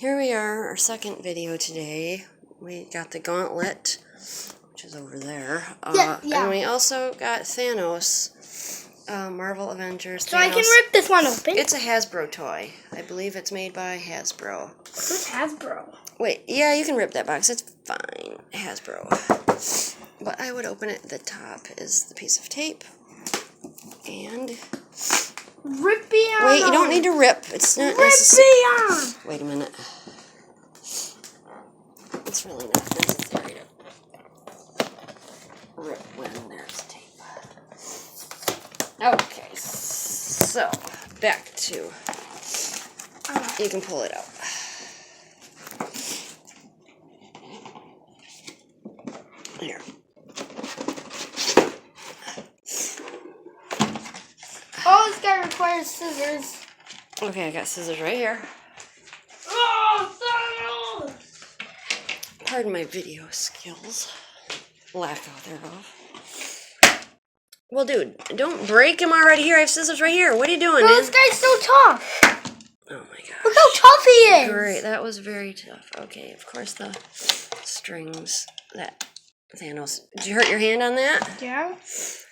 Here we are, our second video today. We got the gauntlet, which is over there. And we also got Thanos, Marvel Avengers. So Thanos. I can rip this one open? It's a Hasbro toy. I believe it's made by Hasbro. Who's Hasbro? Wait, yeah, you can rip that box. It's fine. Hasbro. But I would open it. The top is the piece of tape. And... Rip-beyond. Wait, you don't need to rip. It's not necessary. Wait a minute. It's really not necessary to rip when there's tape. Okay, so back to... You can pull it out. Here. Oh, this guy requires scissors. Okay, I got scissors right here. Oh, Thanos! Pardon my video skills. Lack thereof. Well, dude, don't break him already here. I have scissors right here. What are you doing, Bro, man? this guy's so tough. Oh my gosh. Look how tough he is. Great, that was very tough. Okay, of course the strings that Thanos. Did you hurt your hand on that? Yeah.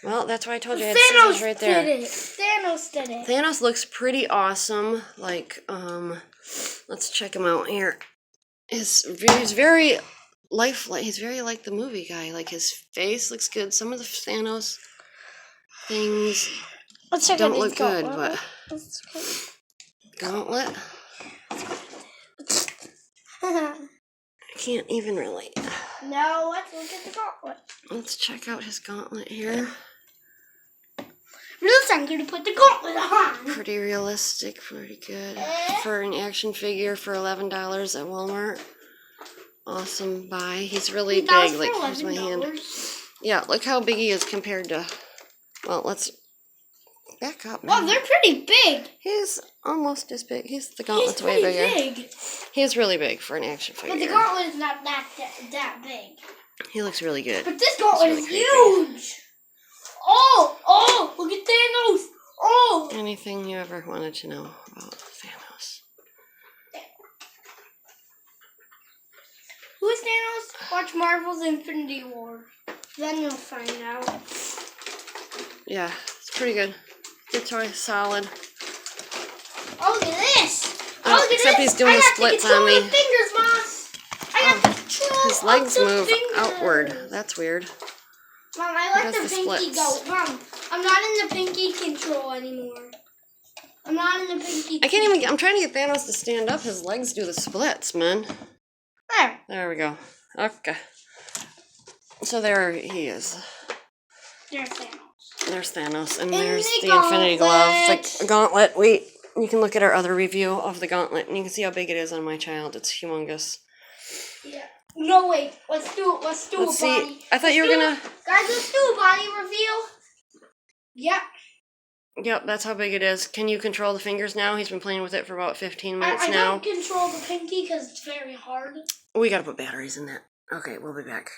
Well, that's why I told you I had Thanos scissors right there. did it. Thanos did it. Thanos looks pretty awesome. Like, let's check him out here. He's very lifelike. He's very like the movie guy. Like, his face looks good. Some of the Thanos things don't look good, but gauntlet. I can't even really. No, let's look at the gauntlet. Let's check out his gauntlet here. Listen, I'm gonna put the gauntlet on. Pretty realistic, pretty good. For an action figure for $11 at Walmart. Awesome buy. He's really big. Like, here's my hand. Yeah, look how big he is compared to. Well, let's back up. Oh, they're pretty big. He's almost as big. The gauntlet's way bigger. Big. He's really big for an action figure. But the gauntlet is not that big. He looks really good. But this gauntlet is huge. Oh, look at Thanos. Oh. Anything you ever wanted to know about Thanos? Who is Thanos? Watch Marvel's Infinity War. Then you'll find out. Yeah, it's pretty good. Good toy, solid. Oh, look at this. Except he's doing the splits on me. I got to control the fingers, Moss. I got to control His legs the move fingers. outward. That's weird. Mom, I let the pinky go. Mom, I'm not in the pinky control anymore. I'm not in the pinky. I can't even. I'm trying to get Thanos to stand up. His legs do the splits, man. There we go. Okay. So there he is. There's Thanos. There's Thanos, and there's the Infinity Glove, the gauntlet. Wait, you can look at our other review of the gauntlet, and you can see how big it is on my child. It's humongous. Yeah. No, wait. Let's do a body. I thought you were gonna. Guys, let's do a body reveal. Yep. Yep, that's how big it is. Can you control the fingers now? He's been playing with it for about 15 minutes now. I don't control the pinky because it's very hard. We gotta put batteries in that. Okay, we'll be back.